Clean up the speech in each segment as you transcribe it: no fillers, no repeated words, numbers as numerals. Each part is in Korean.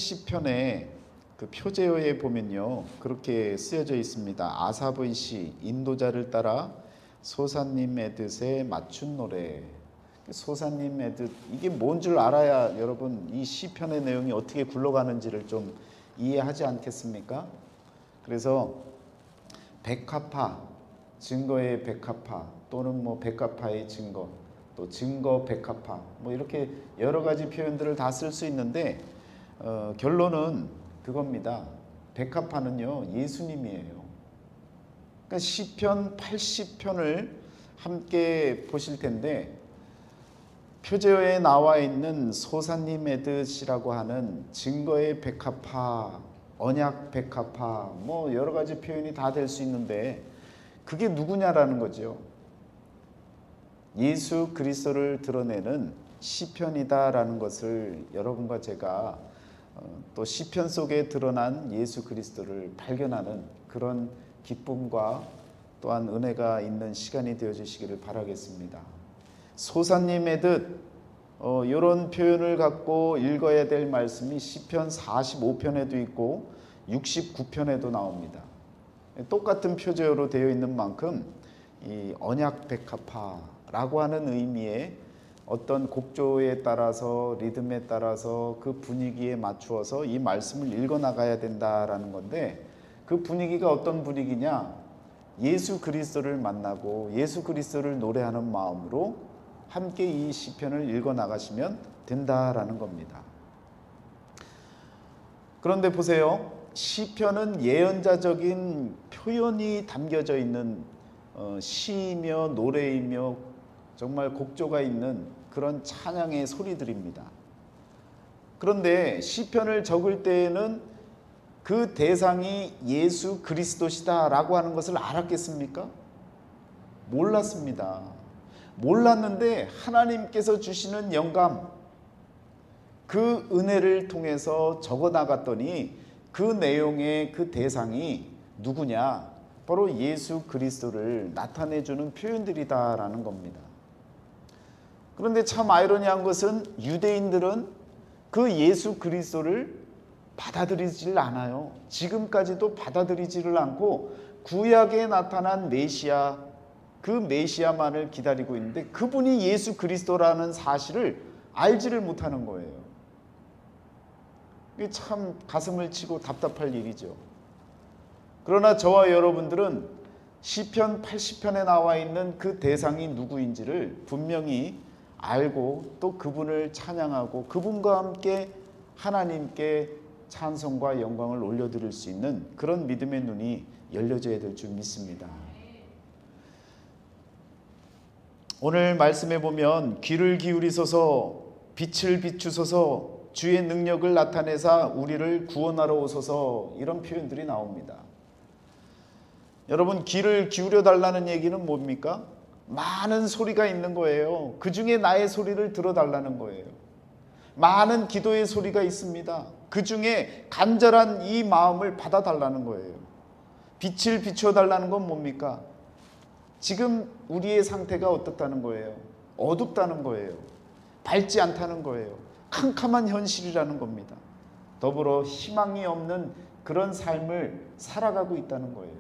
시편에 그 표제어에 보면요, 그렇게 쓰여져 있습니다. 아사브의 시, 인도자를 따라 소사님의 뜻에 맞춘 노래. 소사님의 뜻, 이게 뭔 줄 알아야 여러분 이 시편의 내용이 어떻게 굴러가는지를 좀 이해하지 않겠습니까? 그래서 백합화, 증거의 백합화, 또는 뭐 백합화의 증거, 또 증거 백합화, 뭐 이렇게 여러 가지 표현들을 다 쓸 수 있는데 결론은 그겁니다. 백합화는요, 예수님이에요. 그러니까 시편 80편을 함께 보실 텐데, 표제어에 나와 있는 소사님의 뜻이라고 하는 증거의 백합화, 언약 백합화, 뭐 여러 가지 표현이 다 될 수 있는데, 그게 누구냐라는 거죠. 예수 그리스도를 드러내는 시편이다라는 것을 여러분과 제가 또 시편 속에 드러난 예수 그리스도를 발견하는 그런 기쁨과 또한 은혜가 있는 시간이 되어주시기를 바라겠습니다. 소사님의 뜻, 이런 표현을 갖고 읽어야 될 말씀이 시편 45편에도 있고 69편에도 나옵니다. 똑같은 표제어로 되어 있는 만큼 이 언약 백합화라고 하는 의미의 어떤 곡조에 따라서, 리듬에 따라서 그 분위기에 맞추어서 이 말씀을 읽어 나가야 된다라는 건데, 그 분위기가 어떤 분위기냐? 예수 그리스도를 만나고 예수 그리스도를 노래하는 마음으로 함께 이 시편을 읽어 나가시면 된다라는 겁니다. 그런데 보세요. 시편은 예언자적인 표현이 담겨져 있는 시이며 노래이며 정말 곡조가 있는 그런 찬양의 소리들입니다. 그런데 시편을 적을 때에는 그 대상이 예수 그리스도시다 라고 하는 것을 알았겠습니까? 몰랐습니다. 몰랐는데 하나님께서 주시는 영감, 그 은혜를 통해서 적어 나갔더니 그 내용의 그 대상이 누구냐? 바로 예수 그리스도를 나타내주는 표현들이다라는 겁니다. 그런데 참 아이러니한 것은 유대인들은 그 예수 그리스도를 받아들이질 않아요. 지금까지도 받아들이지를 않고 구약에 나타난 메시아, 그 메시아만을 기다리고 있는데 그분이 예수 그리스도라는 사실을 알지를 못하는 거예요. 이게 참 가슴을 치고 답답할 일이죠. 그러나 저와 여러분들은 시편 80편에 나와 있는 그 대상이 누구인지를 분명히 알고 또 그분을 찬양하고 그분과 함께 하나님께 찬송과 영광을 올려드릴 수 있는 그런 믿음의 눈이 열려져야 될 줄 믿습니다. 오늘 말씀에 보면 귀를 기울이소서, 빛을 비추소서, 주의 능력을 나타내사 우리를 구원하러 오소서, 이런 표현들이 나옵니다. 여러분, 귀를 기울여 달라는 얘기는 뭡니까? 많은 소리가 있는 거예요. 그 중에 나의 소리를 들어달라는 거예요. 많은 기도의 소리가 있습니다. 그 중에 간절한 이 마음을 받아달라는 거예요. 빛을 비춰달라는 건 뭡니까? 지금 우리의 상태가 어떻다는 거예요? 어둡다는 거예요. 밝지 않다는 거예요. 캄캄한 현실이라는 겁니다. 더불어 희망이 없는 그런 삶을 살아가고 있다는 거예요.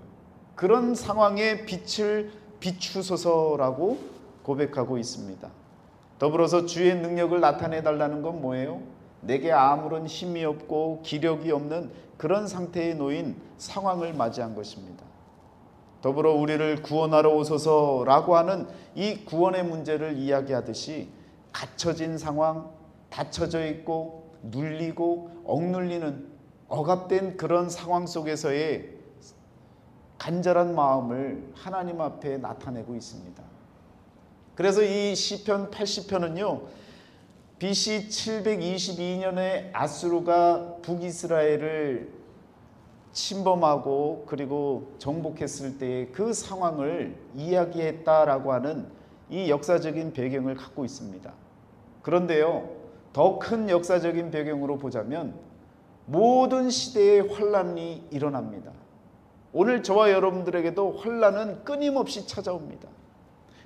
그런 상황에 빛을 비추소서라고 고백하고 있습니다. 더불어서 주의 능력을 나타내 달라는 건 뭐예요? 내게 아무런 힘이 없고 기력이 없는 그런 상태에 놓인 상황을 맞이한 것입니다. 더불어 우리를 구원하러 오소서라고 하는 이 구원의 문제를 이야기하듯이 갇혀진 상황, 닫혀져 있고 눌리고 억눌리는 억압된 그런 상황 속에서의 간절한 마음을 하나님 앞에 나타내고 있습니다. 그래서 이 시편 80편은요, BC 722년에 아수르가 북이스라엘을 침범하고 그리고 정복했을 때의 그 상황을 이야기했다라고 하는 이 역사적인 배경을 갖고 있습니다. 그런데요, 더 큰 역사적인 배경으로 보자면 모든 시대에 환란이 일어납니다. 오늘 저와 여러분들에게도 환란은 끊임없이 찾아옵니다.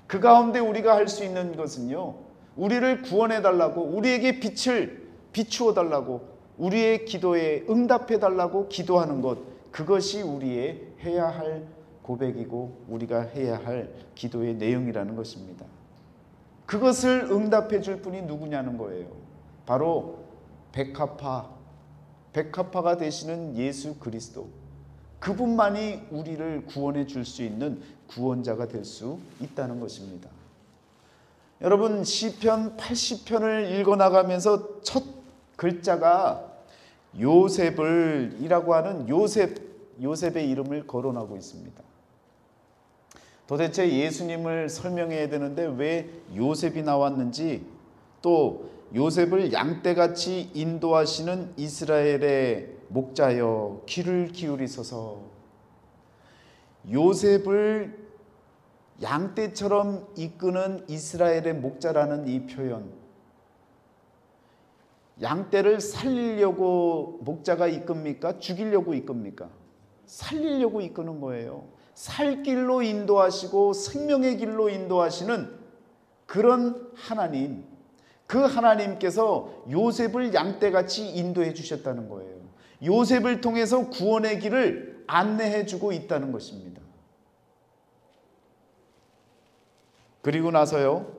그 가운데 우리가 할 수 있는 것은요, 우리를 구원해 달라고, 우리에게 빛을 비추어 달라고 우리의 기도에 응답해 달라고 기도하는 것, 그것이 우리의 해야 할 고백이고 우리가 해야 할 기도의 내용이라는 것입니다. 그것을 응답해 줄 분이 누구냐는 거예요. 바로 백합화가 되시는 예수 그리스도, 그분만이 우리를 구원해 줄 수 있는 구원자가 될 수 있다는 것입니다. 여러분, 시편 80편을 읽어나가면서 첫 글자가 요셉이라고 하는 요셉의 이름을 거론하고 있습니다. 도대체 예수님을 설명해야 되는데 왜 요셉이 나왔는지, 또 요셉을 양떼같이 인도하시는 이스라엘의 목자여 귀를 기울이소서. 요셉을 양떼처럼 이끄는 이스라엘의 목자라는 이 표현, 양떼를 살리려고 목자가 이끕니까? 죽이려고 이끕니까? 살리려고 이끄는 거예요. 살 길로 인도하시고 생명의 길로 인도하시는 그런 하나님, 그 하나님께서 요셉을 양떼같이 인도해 주셨다는 거예요. 요셉을 통해서 구원의 길을 안내해 주고 있다는 것입니다. 그리고 나서요,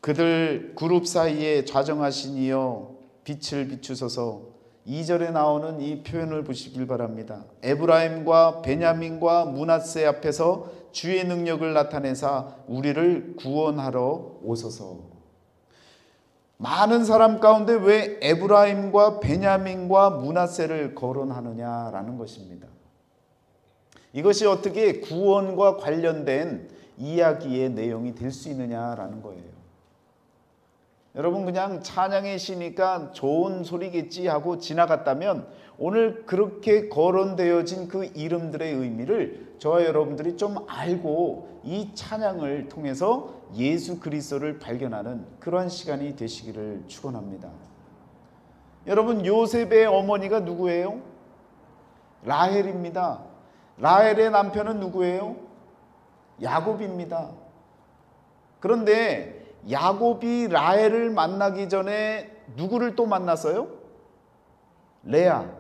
그들 그룹 사이에 좌정하시니여 빛을 비추소서. 2절에 나오는 이 표현을 보시길 바랍니다. 에브라임과 베냐민과 므낫세 앞에서 주의 능력을 나타내사 우리를 구원하러 오소서. 많은 사람 가운데 왜 에브라임과 베냐민과 므낫세를 거론하느냐라는 것입니다. 이것이 어떻게 구원과 관련된 이야기의 내용이 될 수 있느냐라는 거예요. 여러분, 그냥 찬양의 시니까 좋은 소리겠지 하고 지나갔다면 오늘 그렇게 거론되어진 그 이름들의 의미를 저와 여러분들이 좀 알고 이 찬양을 통해서 예수 그리스도를 발견하는 그런 시간이 되시기를 축원합니다. 여러분, 요셉의 어머니가 누구예요? 라헬입니다. 라헬의 남편은 누구예요? 야곱입니다. 그런데 야곱이 라헬을 만나기 전에 누구를 또 만났어요? 레아,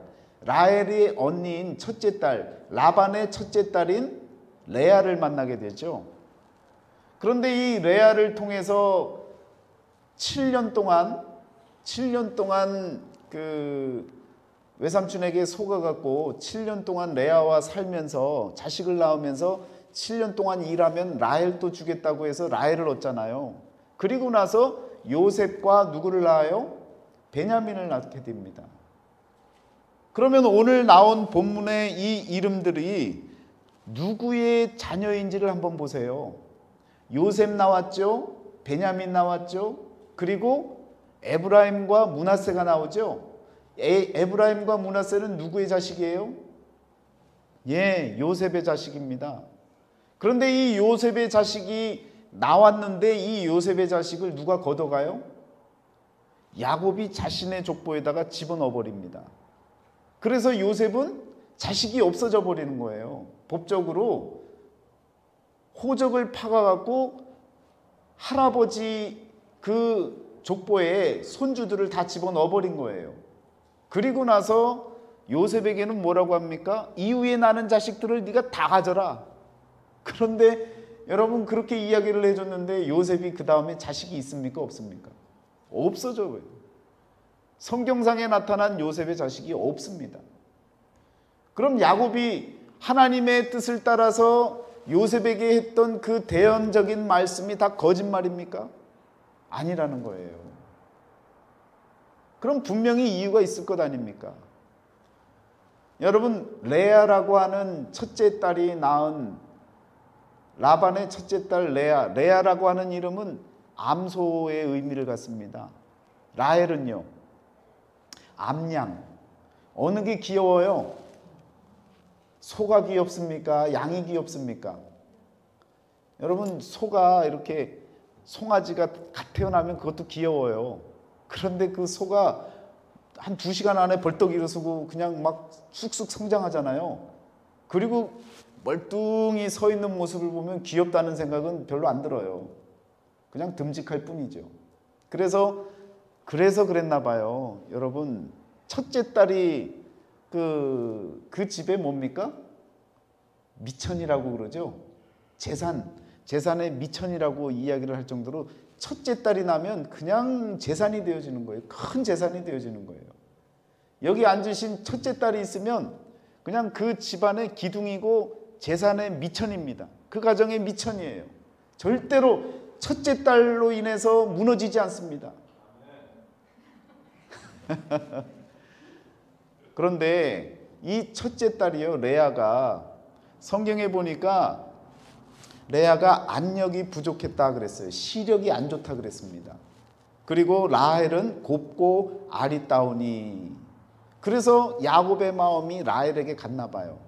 라헬의 언니인 첫째 딸, 라반의 첫째 딸인 레아를 만나게 되죠. 그런데 이 레아를 통해서 7년 동안 그 외삼촌에게 속아갖고 7년 동안 레아와 살면서 자식을 낳으면서 7년 동안 일하면 라헬도 주겠다고 해서 라헬을 얻잖아요. 그리고 나서 요셉과 누구를 낳아요? 베냐민을 낳게 됩니다. 그러면 오늘 나온 본문의 이 이름들이 누구의 자녀인지를 한번 보세요. 요셉 나왔죠? 베냐민 나왔죠? 그리고 에브라임과 므낫세가 나오죠? 에브라임과 므낫세는 누구의 자식이에요? 예, 요셉의 자식입니다. 그런데 이 요셉의 자식이 나왔는데 이 요셉의 자식을 누가 걷어가요? 야곱이 자신의 족보에다가 집어넣어 버립니다. 그래서 요셉은 자식이 없어져 버리는 거예요. 법적으로 호적을 파가갖고 할아버지 그 족보에 손주들을 다 집어넣어 버린 거예요. 그리고 나서 요셉에게는 뭐라고 합니까? 이후에 나는 자식들을 네가 다 가져라. 그런데 여러분, 그렇게 이야기를 해줬는데 요셉이 그 다음에 자식이 있습니까? 없습니까? 없어져. 성경상에 나타난 요셉의 자식이 없습니다. 그럼 야곱이 하나님의 뜻을 따라서 요셉에게 했던 그 대언적인 말씀이 다 거짓말입니까? 아니라는 거예요. 그럼 분명히 이유가 있을 것 아닙니까? 여러분, 레아라고 하는 첫째 딸이 낳은 라반의 첫째 딸 레아라고 하는 이름은 암소의 의미를 갖습니다. 라헬은요, 암양. 어느 게 귀여워요? 소가 귀엽습니까? 양이 귀엽습니까? 여러분, 소가 이렇게 송아지가 갓 태어나면 그것도 귀여워요. 그런데 그 소가 한 2시간 안에 벌떡 일어서고 그냥 막 쑥쑥 성장하잖아요. 그리고 멀뚱히 서 있는 모습을 보면 귀엽다는 생각은 별로 안 들어요. 그냥 듬직할 뿐이죠. 그래서 그래서 그랬나 봐요. 여러분, 첫째 딸이 그 집에 뭡니까? 미천이라고 그러죠. 재산의 미천이라고 이야기를 할 정도로 첫째 딸이 나면 그냥 재산이 되어지는 거예요. 큰 재산이 되어지는 거예요. 여기 앉으신 첫째 딸이 있으면 그냥 그 집안의 기둥이고 재산의 미천입니다. 그 가정의 미천이에요. 절대로 첫째 딸로 인해서 무너지지 않습니다. 그런데 이 첫째 딸이요, 레아가 성경에 보니까 레아가 안력이 부족했다 그랬어요. 시력이 안 좋다 그랬습니다. 그리고 라헬은 곱고 아리따우니, 그래서 야곱의 마음이 라헬에게 갔나 봐요.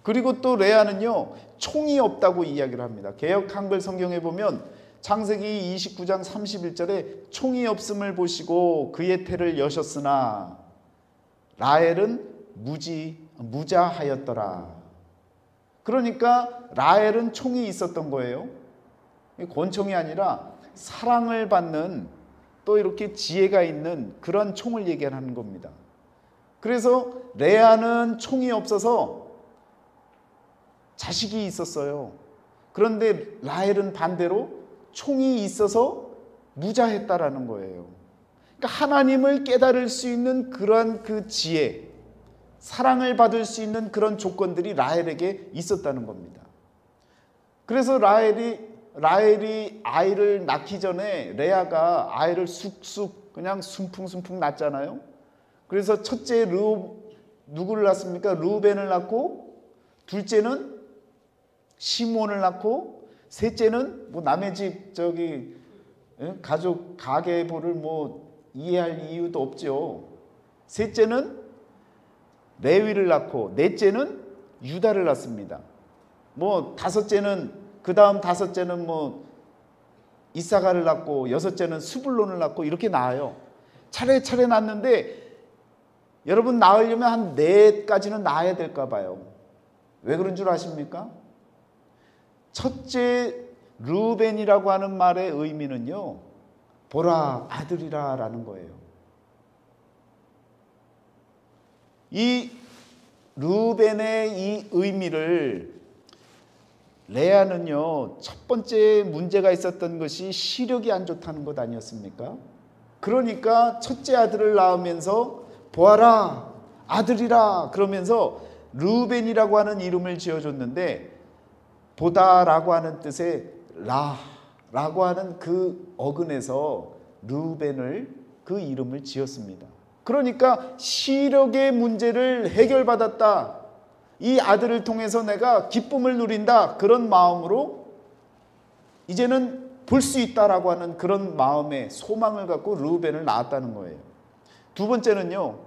그리고 또 레아는요, 총이 없다고 이야기를 합니다. 개역 한글 성경에 보면 창세기 29장 31절에 총이 없음을 보시고 그의 태를 여셨으나 라헬은 무자하였더라. 그러니까 라헬은 총이 있었던 거예요. 권총이 아니라 사랑을 받는, 또 이렇게 지혜가 있는 그런 총을 얘기하는 겁니다. 그래서 레아는 총이 없어서 자식이 있었어요. 그런데 라헬은 반대로 총이 있어서 무자했다라는 거예요. 그러니까 하나님을 깨달을 수 있는 그러한 그 지혜, 사랑을 받을 수 있는 그런 조건들이 라헬에게 있었다는 겁니다. 그래서 라헬이 아이를 낳기 전에 레아가 아이를 쑥쑥 그냥 순풍순풍 낳잖아요. 그래서 첫째 누구를 낳습니까? 르우벤을 낳고, 둘째는 시몬을 낳고, 셋째는 뭐 남의 집 가족 가계부를 뭐 이해할 이유도 없죠. 셋째는 레위를 낳고, 넷째는 유다를 낳습니다. 뭐 그 다음 다섯째는 뭐 이사가를 낳고, 여섯째는 스불론을 낳고, 이렇게 낳아요. 차례차례 낳는데 여러분, 낳으려면 한 넷까지는 낳아야 될까 봐요. 왜 그런 줄 아십니까? 첫째 르우벤이라고 하는 말의 의미는요, 보라 아들이라 라는 거예요. 이 르우벤의 이 의미를, 레아는요, 첫 번째 문제가 있었던 것이 시력이 안 좋다는 것 아니었습니까? 그러니까 첫째 아들을 낳으면서 보아라 아들이라 그러면서 르우벤이라고 하는 이름을 지어줬는데, 보다라고 하는 뜻의 라라고 하는 그 어근에서 르우벤을 그 이름을 지었습니다. 그러니까 시력의 문제를 해결받았다, 이 아들을 통해서 내가 기쁨을 누린다, 그런 마음으로 이제는 볼 수 있다라고 하는 그런 마음의 소망을 갖고 르우벤을 낳았다는 거예요. 두 번째는요,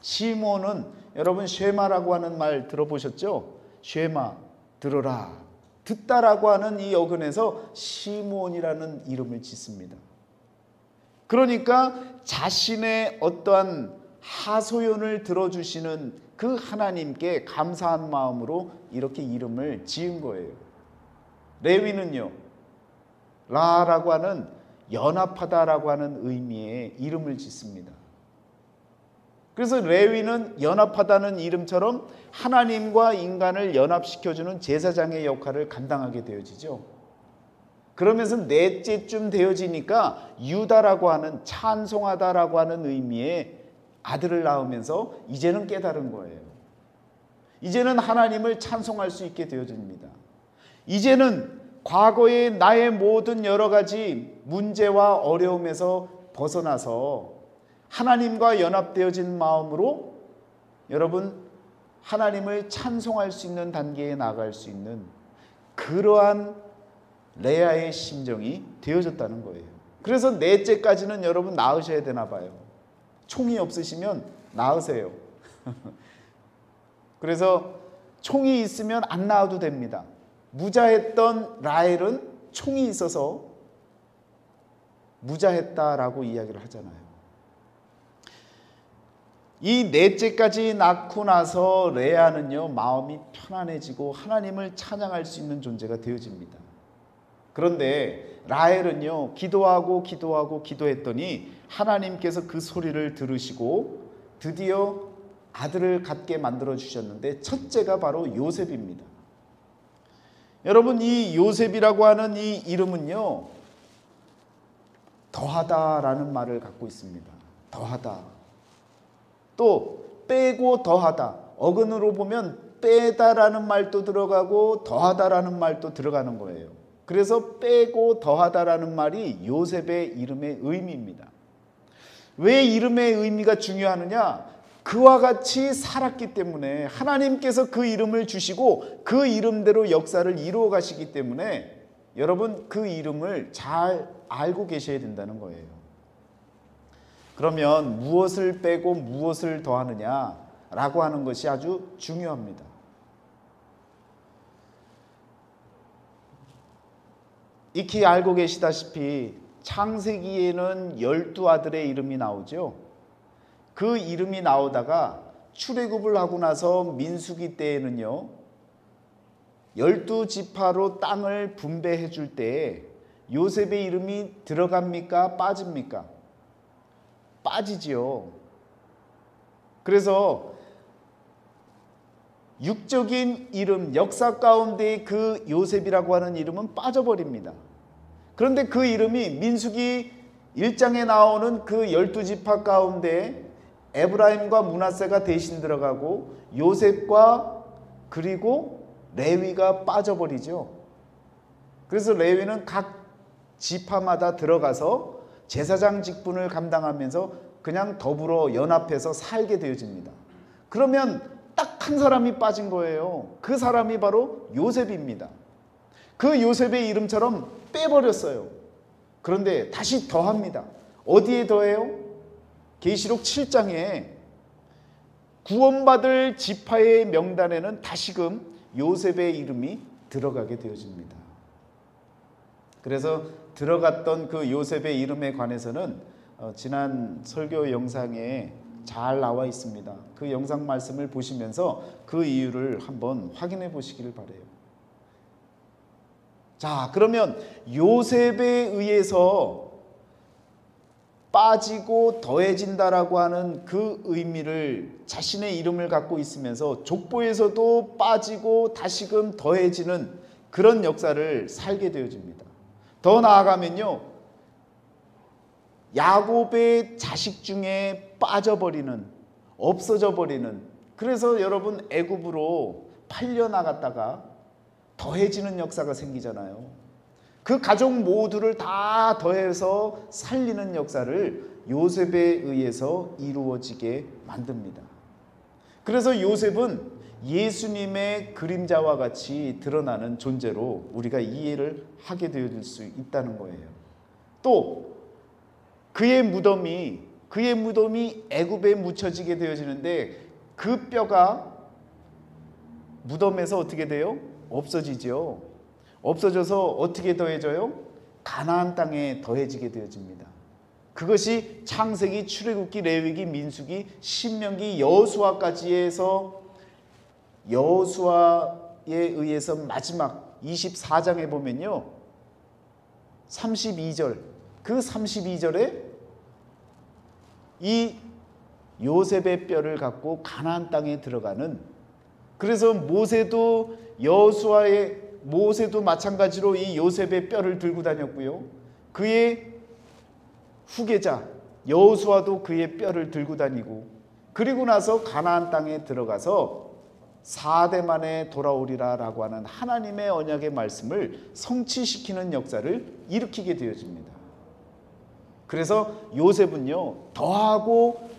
시몬은 여러분 쉐마라고 하는 말 들어보셨죠? 쉐마, 들어라, 듣다라고 하는 이 어근에서 시몬이라는 이름을 짓습니다. 그러니까 자신의 어떠한 하소연을 들어주시는 그 하나님께 감사한 마음으로 이렇게 이름을 지은 거예요. 레위는요, 라라고 하는 연합하다라고 하는 의미의 이름을 짓습니다. 그래서 레위는 연합하다는 이름처럼 하나님과 인간을 연합시켜주는 제사장의 역할을 감당하게 되어지죠. 그러면서 넷째쯤 되어지니까 유다라고 하는, 찬송하다라고 하는 의미의 아들을 낳으면서 이제는 깨달은 거예요. 이제는 하나님을 찬송할 수 있게 되어집니다. 이제는 과거의 나의 모든 여러 가지 문제와 어려움에서 벗어나서 하나님과 연합되어진 마음으로 여러분 하나님을 찬송할 수 있는 단계에 나아갈 수 있는 그러한 레아의 심정이 되어졌다는 거예요. 그래서 넷째까지는 여러분 낳으셔야 되나 봐요. 총이 없으시면 낳으세요. 그래서 총이 있으면 안 낳아도 됩니다. 무자했던 라헬은 총이 있어서 무자했다라고 이야기를 하잖아요. 이 넷째까지 낳고 나서 레아는요, 마음이 편안해지고 하나님을 찬양할 수 있는 존재가 되어집니다. 그런데 라헬은요, 기도했더니 하나님께서 그 소리를 들으시고 드디어 아들을 갖게 만들어 주셨는데 첫째가 바로 요셉입니다. 여러분, 이 요셉이라고 하는 이 이름은요, 더하다라는 말을 갖고 있습니다. 더하다. 또 빼고 더하다. 어근으로 보면 빼다라는 말도 들어가고 더하다라는 말도 들어가는 거예요. 그래서 빼고 더하다라는 말이 요셉의 이름의 의미입니다. 왜 이름의 의미가 중요하느냐? 그와 같이 살았기 때문에, 하나님께서 그 이름을 주시고 그 이름대로 역사를 이루어 가시기 때문에 여러분, 그 이름을 잘 알고 계셔야 된다는 거예요. 그러면 무엇을 빼고 무엇을 더하느냐라고 하는 것이 아주 중요합니다. 익히 알고 계시다시피 창세기에는 12아들의 이름이 나오죠. 그 이름이 나오다가 출애굽을 하고 나서 민수기 때에는요, 12지파로 땅을 분배해 줄 때 요셉의 이름이 들어갑니까? 빠집니까? 빠지지요. 그래서 육적인 이름, 역사 가운데 그 요셉이라고 하는 이름은 빠져버립니다. 그런데 그 이름이 민수기 1장에 나오는 그 12지파 가운데 에브라임과 므낫세가 대신 들어가고 요셉과 그리고 레위가 빠져버리죠. 그래서 레위는 각 지파마다 들어가서 제사장 직분을 감당하면서 그냥 더불어 연합해서 살게 되어집니다. 그러면 딱 한 사람이 빠진 거예요. 그 사람이 바로 요셉입니다. 그 요셉의 이름처럼 빼버렸어요. 그런데 다시 더합니다. 어디에 더해요? 계시록 7장에 구원받을 지파의 명단에는 다시금 요셉의 이름이 들어가게 되어집니다. 그래서 들어갔던 그 요셉의 이름에 관해서는 지난 설교 영상에 잘 나와 있습니다. 그 영상 말씀을 보시면서 그 이유를 한번 확인해 보시기를 바라요. 자, 그러면 요셉에 의해서 빠지고 더해진다라고 하는 그 의미를, 자신의 이름을 갖고 있으면서 족보에서도 빠지고 다시금 더해지는 그런 역사를 살게 되어집니다. 더 나아가면요, 야곱의 자식 중에 빠져버리는, 없어져 버리는, 그래서 여러분 애굽으로 팔려 나갔다가 더해지는 역사가 생기잖아요. 그 가족 모두를 다 더해서 살리는 역사를 요셉에 의해서 이루어지게 만듭니다. 그래서 요셉은 예수님의 그림자와 같이 드러나는 존재로 우리가 이해를 하게 되어질 수 있다는 거예요. 또 그의 무덤이 애굽에 묻혀지게 되어지는데 그 뼈가 무덤에서 어떻게 돼요? 없어지죠. 없어져서 어떻게 더해져요? 가나안 땅에 더해지게 되어집니다. 그것이 창세기, 출애굽기, 레위기, 민수기, 신명기, 여호수아까지 해서 여호수아에 의해서 마지막 24장에 보면요, 32절, 그 32절에 이 요셉의 뼈를 갖고 가나안 땅에 들어가는, 그래서 모세도 마찬가지로 이 요셉의 뼈를 들고 다녔고요, 그의 후계자 여호수아도 그의 뼈를 들고 다니고, 그리고 나서 가나안 땅에 들어가서 4대 만에 돌아오리라 라고 하는 하나님의 언약의 말씀을 성취시키는 역사를 일으키게 되어집니다. 그래서 요셉은요, 더하고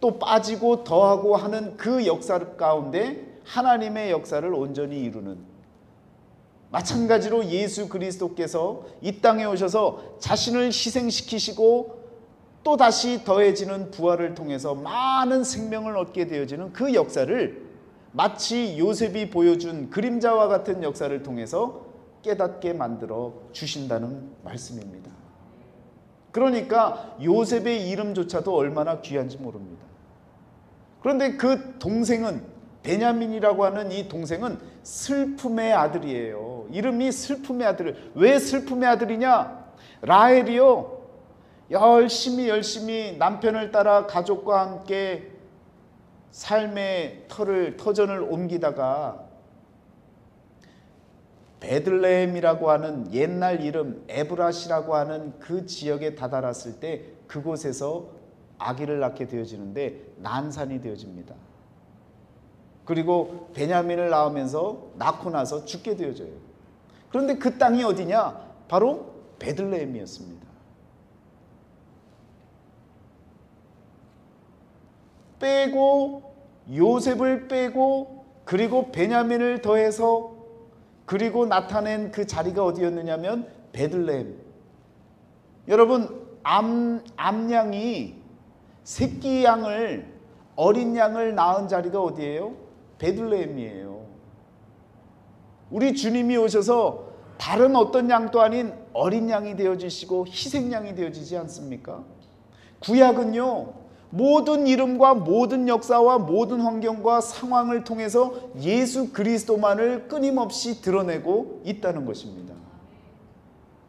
또 빠지고 더하고 하는 그 역사 가운데 하나님의 역사를 온전히 이루는, 마찬가지로 예수 그리스도께서 이 땅에 오셔서 자신을 희생시키시고 또 다시 더해지는 부활을 통해서 많은 생명을 얻게 되어지는 그 역사를 마치 요셉이 보여준 그림자와 같은 역사를 통해서 깨닫게 만들어 주신다는 말씀입니다. 그러니까 요셉의 이름조차도 얼마나 귀한지 모릅니다. 그런데 그 동생은, 베냐민이라고 하는 이 동생은 슬픔의 아들이에요. 이름이 슬픔의 아들. 왜 슬픔의 아들이냐? 라헬이요, 열심히 남편을 따라 가족과 함께 삶의 터전을 옮기다가 베들레헴이라고 하는 옛날 이름 에브라시라고 하는 그 지역에 다다랐을 때 그곳에서 아기를 낳게 되어지는데 난산이 되어집니다. 그리고 베냐민을 낳고 나서 죽게 되어져요. 그런데 그 땅이 어디냐? 바로 베들레헴이었습니다. 요셉을 빼고 그리고 베냐민을 더해서 그리고 나타낸 그 자리가 어디였느냐면 베들레헴. 여러분, 암양이 새끼 양을, 어린 양을 낳은 자리가 어디예요? 베들레헴이에요. 우리 주님이 오셔서 다른 어떤 양도 아닌 어린 양이 되어지시고 희생양이 되어지지 않습니까? 구약은요, 모든 이름과 모든 역사와 모든 환경과 상황을 통해서 예수 그리스도만을 끊임없이 드러내고 있다는 것입니다.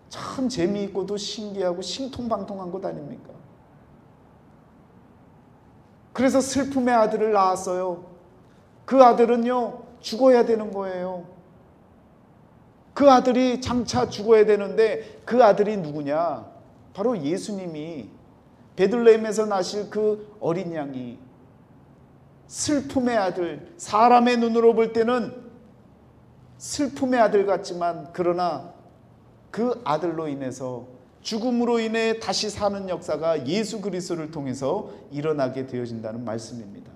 참 재미있고도 신기하고 신통방통한 것 아닙니까? 그래서 슬픔의 아들을 낳았어요. 그 아들은요, 죽어야 되는 거예요. 그 아들이 장차 죽어야 되는데 그 아들이 누구냐? 바로 예수님이, 베들레헴에서 나실 그 어린 양이, 슬픔의 아들, 사람의 눈으로 볼 때는 슬픔의 아들 같지만 그러나 그 아들로 인해서 죽음으로 인해 다시 사는 역사가 예수 그리스도를 통해서 일어나게 되어진다는 말씀입니다.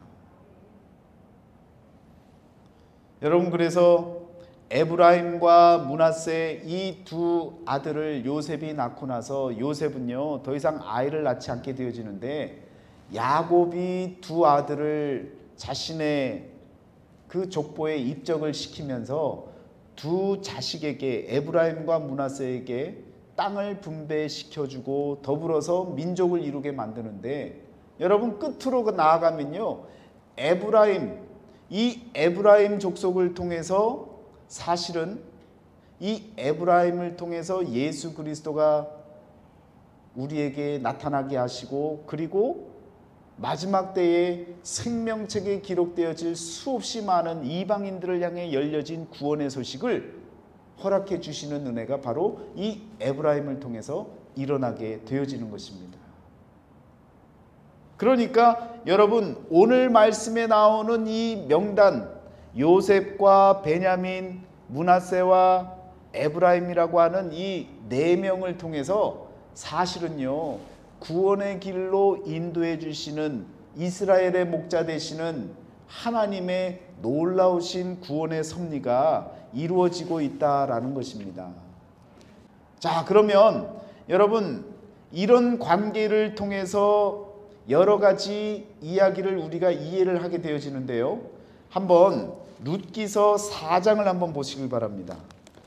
여러분, 그래서 에브라임과 므낫세 이 두 아들을 요셉이 낳고 나서 요셉은요 더 이상 아이를 낳지 않게 되어지는데, 야곱이 두 아들을 자신의 그 족보에 입적을 시키면서 두 자식에게, 에브라임과 므낫세에게 땅을 분배시켜주고 더불어서 민족을 이루게 만드는데, 여러분 끝으로 나아가면요, 이 에브라임 족속을 통해서 사실은 이 에브라임을 통해서 예수 그리스도가 우리에게 나타나게 하시고, 그리고 마지막 때에 생명책에 기록되어질 수없이 많은 이방인들을 향해 열려진 구원의 소식을 허락해 주시는 은혜가 바로 이 에브라임을 통해서 일어나게 되어지는 것입니다. 그러니까 여러분, 오늘 말씀에 나오는 이 명단, 요셉과 베냐민, 므낫세와 에브라임이라고 하는 이 네 명을 통해서 사실은요 구원의 길로 인도해 주시는 이스라엘의 목자 되시는 하나님의 놀라우신 구원의 섭리가 이루어지고 있다라는 것입니다. 자, 그러면 여러분, 이런 관계를 통해서 여러 가지 이야기를 우리가 이해를 하게 되어지는데요, 한번 룻기서 4장을 한번 보시길 바랍니다.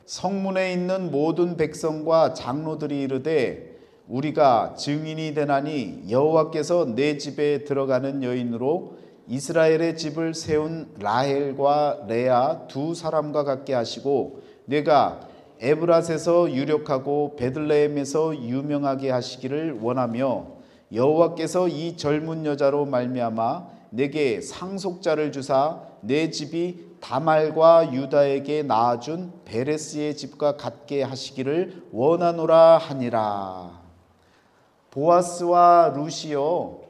성문에 있는 모든 백성과 장로들이 이르되 우리가 증인이 되나니 여호와께서 내 집에 들어가는 여인으로 이스라엘의 집을 세운 라헬과 레아 두 사람과 같게 하시고 내가 에브라스에서 유력하고 베들레헴에서 유명하게 하시기를 원하며 여호와께서 이 젊은 여자로 말미암아 내게 상속자를 주사 내 집이 다말과 유다에게 낳아준 베레스의 집과 같게 하시기를 원하노라 하니라. 보아스와 룻이요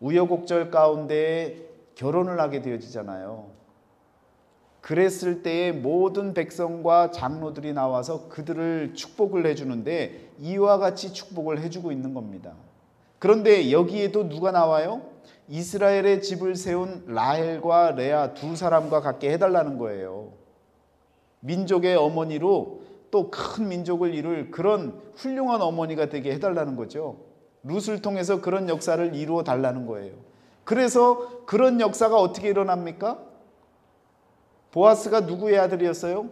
우여곡절 가운데 결혼을 하게 되어지잖아요. 그랬을 때에 모든 백성과 장로들이 나와서 그들을 축복을 해주는데 이와 같이 축복을 해주고 있는 겁니다. 그런데 여기에도 누가 나와요? 이스라엘의 집을 세운 라헬과 레아 두 사람과 같게 해달라는 거예요. 민족의 어머니로 또 큰 민족을 이룰 그런 훌륭한 어머니가 되게 해달라는 거죠. 룻을 통해서 그런 역사를 이루어 달라는 거예요. 그래서 그런 역사가 어떻게 일어납니까? 보아스가 누구의 아들이었어요?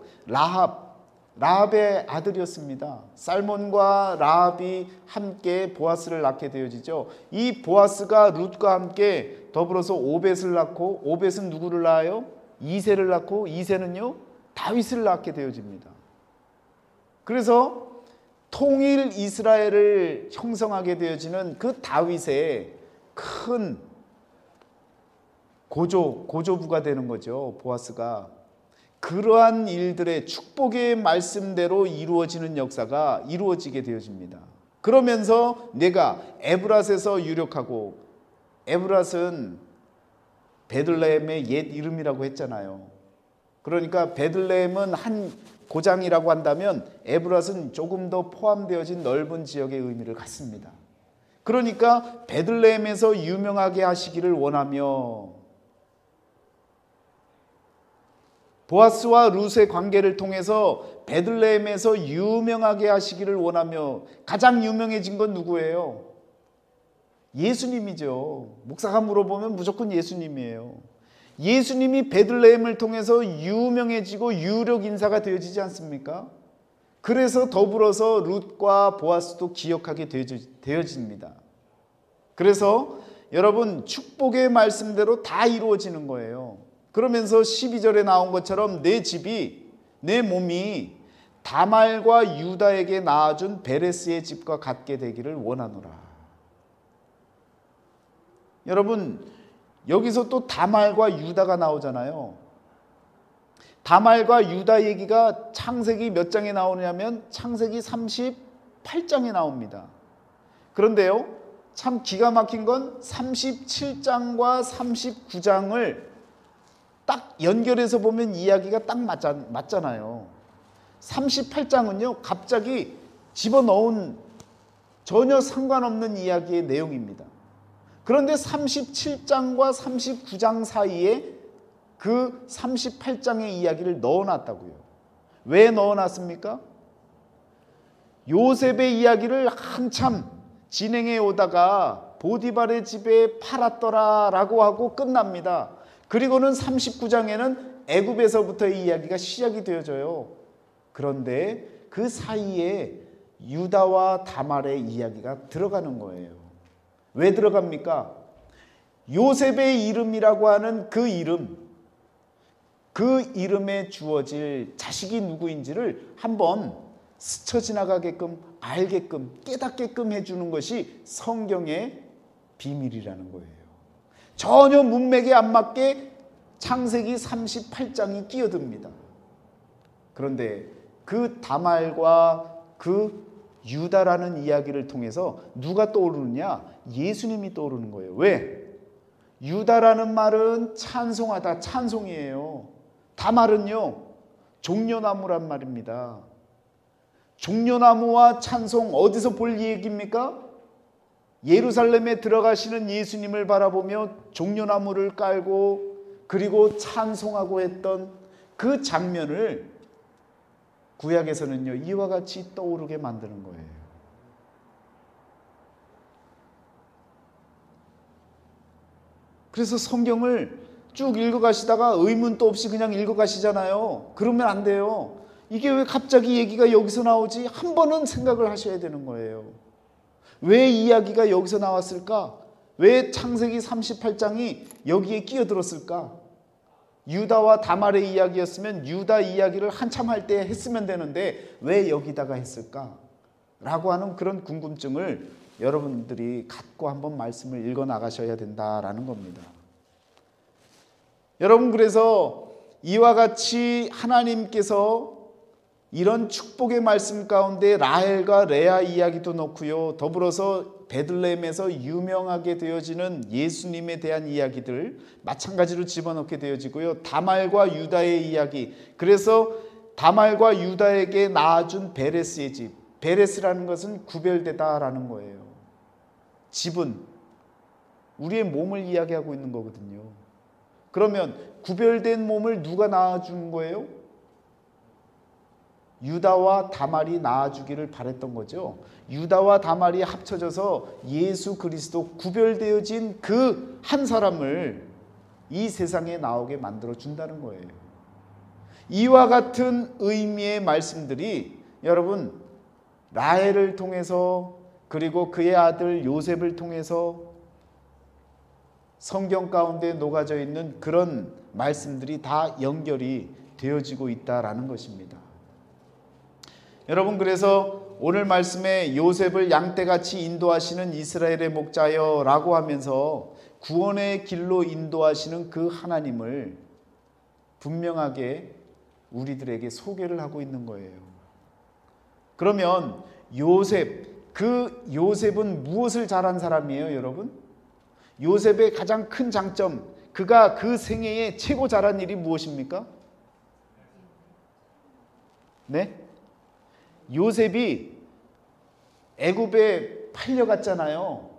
라합의 아들이었습니다. 살몬과 라합이 함께 보아스를 낳게 되어지죠. 이 보아스가 룻과 함께 더불어서 오벳을 낳고, 오벳은 누구를 낳아요? 이새를 낳고, 이새는요 다윗을 낳게 되어집니다. 그래서 통일 이스라엘을 형성하게 되어지는 그 다윗의 큰 고조부가 되는 거죠. 보아스가. 그러한 일들의 축복의 말씀대로 이루어지는 역사가 이루어지게 되어집니다. 그러면서 내가 에브랏에서 유력하고, 에브랏은 베들레헴의 옛 이름이라고 했잖아요. 그러니까 베들레헴은 한 고장이라고 한다면 에브랏은 조금 더 포함되어진 넓은 지역의 의미를 갖습니다. 그러니까 베들레헴에서 유명하게 하시기를 원하며, 보아스와 룻의 관계를 통해서 베들레헴에서 유명하게 하시기를 원하며, 가장 유명해진 건 누구예요? 예수님이죠. 목사가 물어보면 무조건 예수님이에요. 예수님이 베들레헴을 통해서 유명해지고 유력 인사가 되어지지 않습니까? 그래서 더불어서 룻과 보아스도 기억하게 되어집니다. 그래서 여러분, 축복의 말씀대로 다 이루어지는 거예요. 그러면서 12절에 나온 것처럼 내 집이, 내 몸이 다말과 유다에게 낳아준 베레스의 집과 같게 되기를 원하노라. 여러분, 여기서 또 다말과 유다가 나오잖아요. 다말과 유다 얘기가 창세기 몇 장에 나오냐면 창세기 38장에 나옵니다. 그런데요, 참 기가 막힌 건 37장과 39장을 딱 연결해서 보면 이야기가 딱 맞잖아요. 38장은요, 갑자기 집어넣은 전혀 상관없는 이야기의 내용입니다. 그런데 37장과 39장 사이에 그 38장의 이야기를 넣어놨다고요. 왜 넣어놨습니까? 요셉의 이야기를 한참 진행해 오다가 보디발의 집에 팔았더라 라고 하고 끝납니다. 그리고는 39장에는 애굽에서부터의 이야기가 시작이 되어져요. 그런데 그 사이에 유다와 다말의 이야기가 들어가는 거예요. 왜 들어갑니까? 요셉의 이름이라고 하는 그 이름, 그 이름에 주어질 자식이 누구인지를 한번 스쳐 지나가게끔, 알게끔, 깨닫게끔 해주는 것이 성경의 비밀이라는 거예요. 전혀 문맥에 안 맞게 창세기 38장이 끼어듭니다. 그런데 그 다말과 그 유다라는 이야기를 통해서 누가 떠오르느냐? 예수님이 떠오르는 거예요. 왜? 유다라는 말은 찬송하다, 찬송이에요. 다말은요, 종려나무란 말입니다. 종려나무와 찬송, 어디서 볼 얘기입니까? 예루살렘에 들어가시는 예수님을 바라보며 종려나무를 깔고 그리고 찬송하고 했던 그 장면을 구약에서는요, 이와 같이 떠오르게 만드는 거예요. 그래서 성경을 쭉 읽어가시다가 의문도 없이 그냥 읽어가시잖아요. 그러면 안 돼요. 이게 왜 갑자기 얘기가 여기서 나오지? 한 번은 생각을 하셔야 되는 거예요. 왜 이야기가 여기서 나왔을까? 왜 창세기 38장이 여기에 끼어들었을까? 유다와 다말의 이야기였으면 유다 이야기를 한참 할 때 했으면 되는데 왜 여기다가 했을까? 라고 하는 그런 궁금증을 여러분들이 갖고 한번 말씀을 읽어 나가셔야 된다라는 겁니다. 여러분, 그래서 이와 같이 하나님께서 이런 축복의 말씀 가운데 라헬과 레아 이야기도 넣고요, 더불어서 베들레헴에서 유명하게 되어지는 예수님에 대한 이야기들 마찬가지로 집어넣게 되어지고요, 다말과 유다의 이야기, 그래서 다말과 유다에게 낳아준 베레스의 집, 베레스라는 것은 구별되다라는 거예요. 집은 우리의 몸을 이야기하고 있는 거거든요. 그러면 구별된 몸을 누가 낳아준 거예요? 유다와 다말이 낳아주기를 바랬던 거죠. 유다와 다말이 합쳐져서 예수 그리스도, 구별되어진 그 한 사람을 이 세상에 나오게 만들어 준다는 거예요. 이와 같은 의미의 말씀들이 여러분, 라헬을 통해서 그리고 그의 아들 요셉을 통해서 성경 가운데 녹아져 있는 그런 말씀들이 다 연결이 되어지고 있다라는 것입니다. 여러분, 그래서 오늘 말씀에 요셉을 양떼같이 인도하시는 이스라엘의 목자여 라고 하면서 구원의 길로 인도하시는 그 하나님을 분명하게 우리들에게 소개를 하고 있는 거예요. 그러면 그 요셉은 무엇을 잘한 사람이에요, 여러분? 요셉의 가장 큰 장점, 그가 그 생애에 최고 잘한 일이 무엇입니까? 네? 요셉이 애굽에 팔려갔잖아요.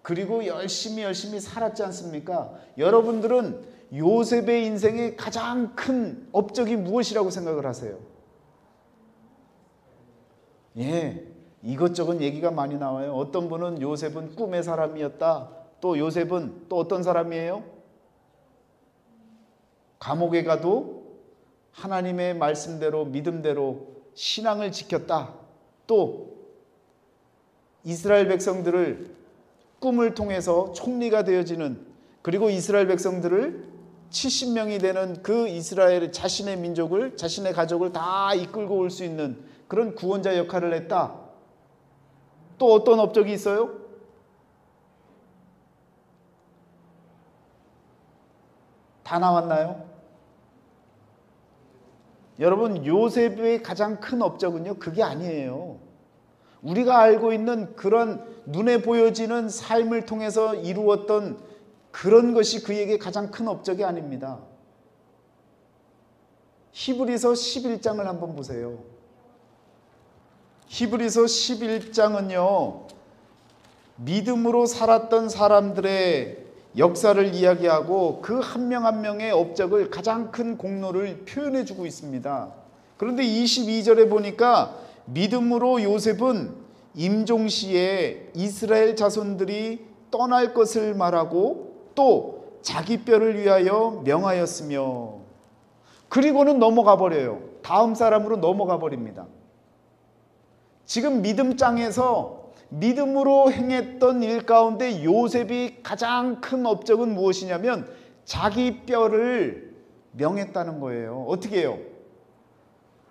그리고 열심히 살았지 않습니까? 여러분들은 요셉의 인생의 가장 큰 업적이 무엇이라고 생각을 하세요? 예, 이것저것 얘기가 많이 나와요. 어떤 분은 요셉은 꿈의 사람이었다. 또 요셉은 또 어떤 사람이에요? 감옥에 가도 하나님의 말씀대로 믿음대로 신앙을 지켰다. 또 이스라엘 백성들을 꿈을 통해서 총리가 되어지는, 그리고 이스라엘 백성들을 70명이 되는 그 이스라엘 자신의 민족을, 자신의 가족을 다 이끌고 올 수 있는 그런 구원자 역할을 했다. 또 어떤 업적이 있어요? 다 나왔나요? 여러분, 요셉의 가장 큰 업적은요, 그게 아니에요. 우리가 알고 있는 그런 눈에 보여지는 삶을 통해서 이루었던 그런 것이 그에게 가장 큰 업적이 아닙니다. 히브리서 11장을 한번 보세요. 히브리서 11장은요, 믿음으로 살았던 사람들의 역사를 이야기하고 그 한 명 한 명의 업적을, 가장 큰 공로를 표현해 주고 있습니다. 그런데 22절에 보니까 믿음으로 요셉은 임종시에 이스라엘 자손들이 떠날 것을 말하고 또 자기 뼈를 위하여 명하였으며, 그리고는 넘어가 버려요. 다음 사람으로 넘어가 버립니다. 지금 믿음장에서 믿음으로 행했던 일 가운데 요셉이 가장 큰 업적은 무엇이냐면 자기 뼈를 명했다는 거예요. 어떻게 해요?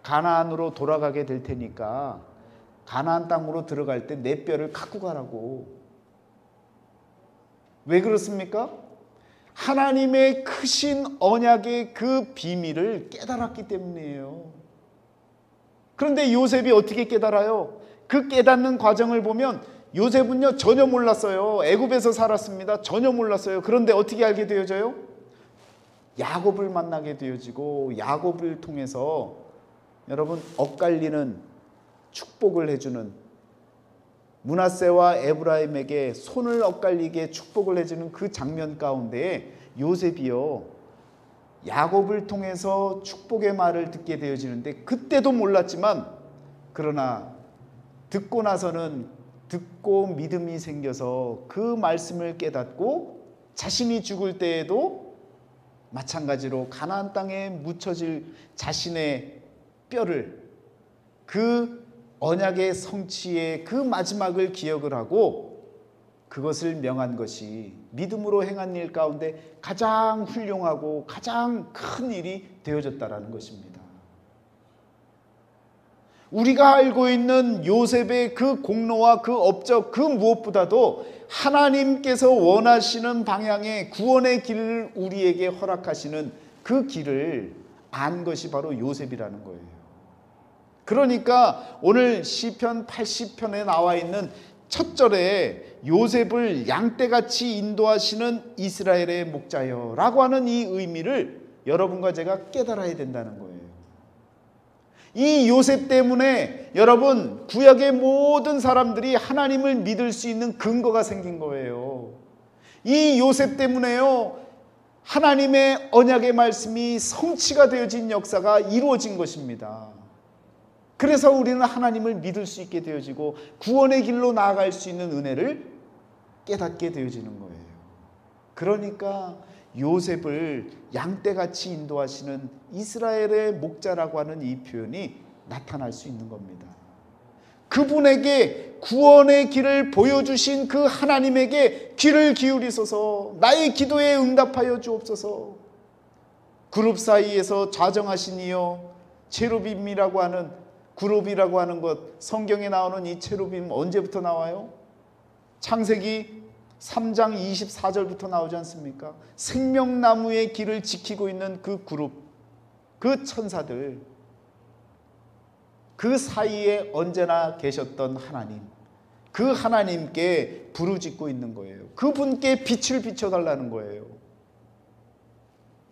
가나안으로 돌아가게 될 테니까 가나안 땅으로 들어갈 때 내 뼈를 갖고 가라고. 왜 그렇습니까? 하나님의 크신 언약의 그 비밀을 깨달았기 때문이에요. 그런데 요셉이 어떻게 깨달아요? 그 깨닫는 과정을 보면 요셉은요, 전혀 몰랐어요. 애굽에서 살았습니다. 전혀 몰랐어요. 그런데 어떻게 알게 되어져요? 야곱을 만나게 되어지고, 야곱을 통해서 여러분 엇갈리는 축복을 해주는, 므낫세와 에브라임에게 손을 엇갈리게 축복을 해주는 그 장면 가운데 요셉이요, 야곱을 통해서 축복의 말을 듣게 되어지는데, 그때도 몰랐지만 그러나 듣고 나서는 듣고 믿음이 생겨서 그 말씀을 깨닫고 자신이 죽을 때에도 마찬가지로 가나안 땅에 묻혀질 자신의 뼈를, 그 언약의 성취의 그 마지막을 기억을 하고 그것을 명한 것이 믿음으로 행한 일 가운데 가장 훌륭하고 가장 큰 일이 되어졌다라는 것입니다. 우리가 알고 있는 요셉의 그 공로와 그 업적, 그 무엇보다도 하나님께서 원하시는 방향의 구원의 길을 우리에게 허락하시는 그 길을 안 것이 바로 요셉이라는 거예요. 그러니까 오늘 시편 80편에 나와 있는 첫 절에 요셉을 양떼같이 인도하시는 이스라엘의 목자여 라고 하는 이 의미를 여러분과 제가 깨달아야 된다는 거예요. 이 요셉 때문에 여러분 구약의 모든 사람들이 하나님을 믿을 수 있는 근거가 생긴 거예요. 이 요셉 때문에요, 하나님의 언약의 말씀이 성취가 되어진 역사가 이루어진 것입니다. 그래서 우리는 하나님을 믿을 수 있게 되어지고 구원의 길로 나아갈 수 있는 은혜를 깨닫게 되어지는 거예요. 그러니까 요셉을 양떼같이 인도하시는 이스라엘의 목자라고 하는 이 표현이 나타날 수 있는 겁니다. 그분에게 구원의 길을 보여주신 그 하나님에게 귀를 기울이소서, 나의 기도에 응답하여 주옵소서. 그룹 사이에서 좌정하신 이여, 체루빔이라고 하는 그룹이라고 하는 것, 성경에 나오는 이 체루빔 언제부터 나와요? 창세기 3장 24절부터 나오지 않습니까? 생명나무의 길을 지키고 있는 그 그룹, 그 천사들, 그 사이에 언제나 계셨던 하나님, 그 하나님께 부르짖고 있는 거예요. 그분께 빛을 비춰달라는 거예요.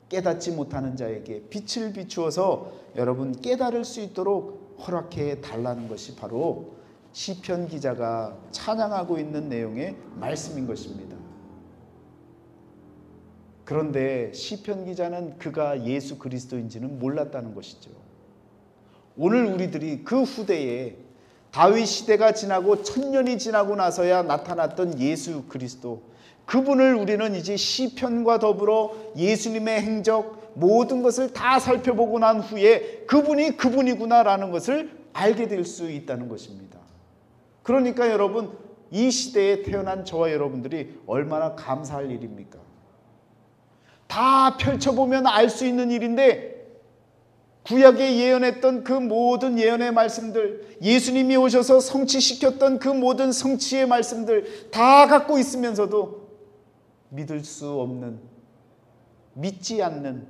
깨닫지 못하는 자에게 빛을 비추어서 여러분 깨달을 수 있도록 허락해 달라는 것이 바로 시편 기자가 찬양하고 있는 내용의 말씀인 것입니다. 그런데 시편 기자는 그가 예수 그리스도인지는 몰랐다는 것이죠. 오늘 우리들이 그 후대에 다윗 시대가 지나고 1000년이 지나고 나서야 나타났던 예수 그리스도, 그분을 우리는 이제 시편과 더불어 예수님의 행적 모든 것을 다 살펴보고 난 후에 그분이 그분이구나라는 것을 알게 될 수 있다는 것입니다. 그러니까 여러분, 이 시대에 태어난 저와 여러분들이 얼마나 감사할 일입니까? 다 펼쳐보면 알 수 있는 일인데, 구약에 예언했던 그 모든 예언의 말씀들, 예수님이 오셔서 성취시켰던 그 모든 성취의 말씀들 다 갖고 있으면서도 믿을 수 없는, 믿지 않는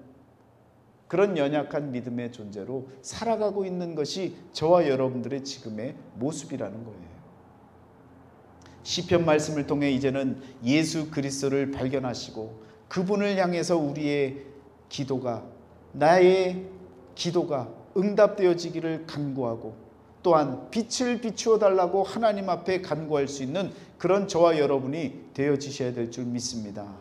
그런 연약한 믿음의 존재로 살아가고 있는 것이 저와 여러분들의 지금의 모습이라는 거예요. 시편 말씀을 통해 이제는 예수 그리스도를 발견하시고 그분을 향해서 우리의 기도가, 나의 기도가 응답되어지기를 간구하고 또한 빛을 비추어 달라고 하나님 앞에 간구할 수 있는 그런 저와 여러분이 되어지셔야 될 줄 믿습니다.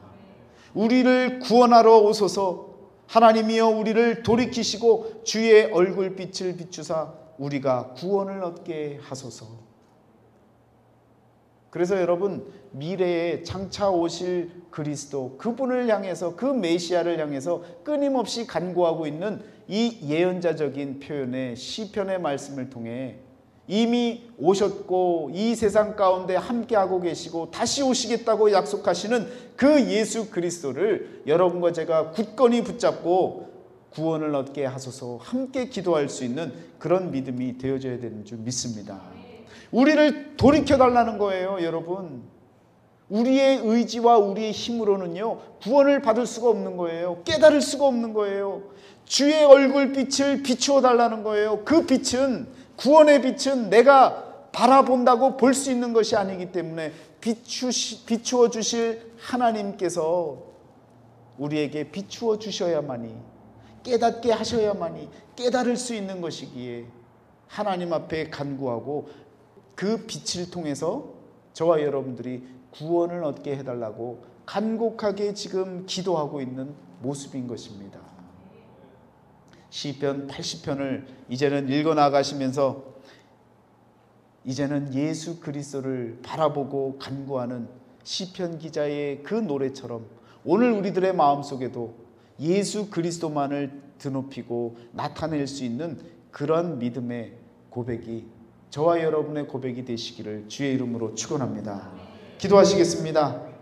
우리를 구원하러 오소서. 하나님이여 우리를 돌이키시고 주의 얼굴빛을 비추사 우리가 구원을 얻게 하소서. 그래서 여러분, 미래에 장차 오실 그리스도, 그분을 향해서, 그 메시아를 향해서 끊임없이 간구하고 있는 이 예언자적인 표현의 시편의 말씀을 통해 이미 오셨고 이 세상 가운데 함께하고 계시고 다시 오시겠다고 약속하시는 그 예수 그리스도를 여러분과 제가 굳건히 붙잡고 구원을 얻게 하소서 함께 기도할 수 있는 그런 믿음이 되어져야 되는 줄 믿습니다. 우리를 돌이켜달라는 거예요. 여러분, 우리의 의지와 우리의 힘으로는요 구원을 받을 수가 없는 거예요. 깨달을 수가 없는 거예요. 주의 얼굴빛을 비추어 달라는 거예요. 그 빛은, 구원의 빛은 내가 바라본다고 볼 수 있는 것이 아니기 때문에 비추어 주실 하나님께서 우리에게 비추어 주셔야만이, 깨닫게 하셔야만이 깨달을 수 있는 것이기에 하나님 앞에 간구하고 그 빛을 통해서 저와 여러분들이 구원을 얻게 해달라고 간곡하게 지금 기도하고 있는 모습인 것입니다. 시편 80편을 이제는 읽어나가시면서 이제는 예수 그리스도를 바라보고 간구하는 시편 기자의 그 노래처럼 오늘 우리들의 마음속에도 예수 그리스도만을 드높이고 나타낼 수 있는 그런 믿음의 고백이 저와 여러분의 고백이 되시기를 주의 이름으로 축원합니다. 기도하시겠습니다.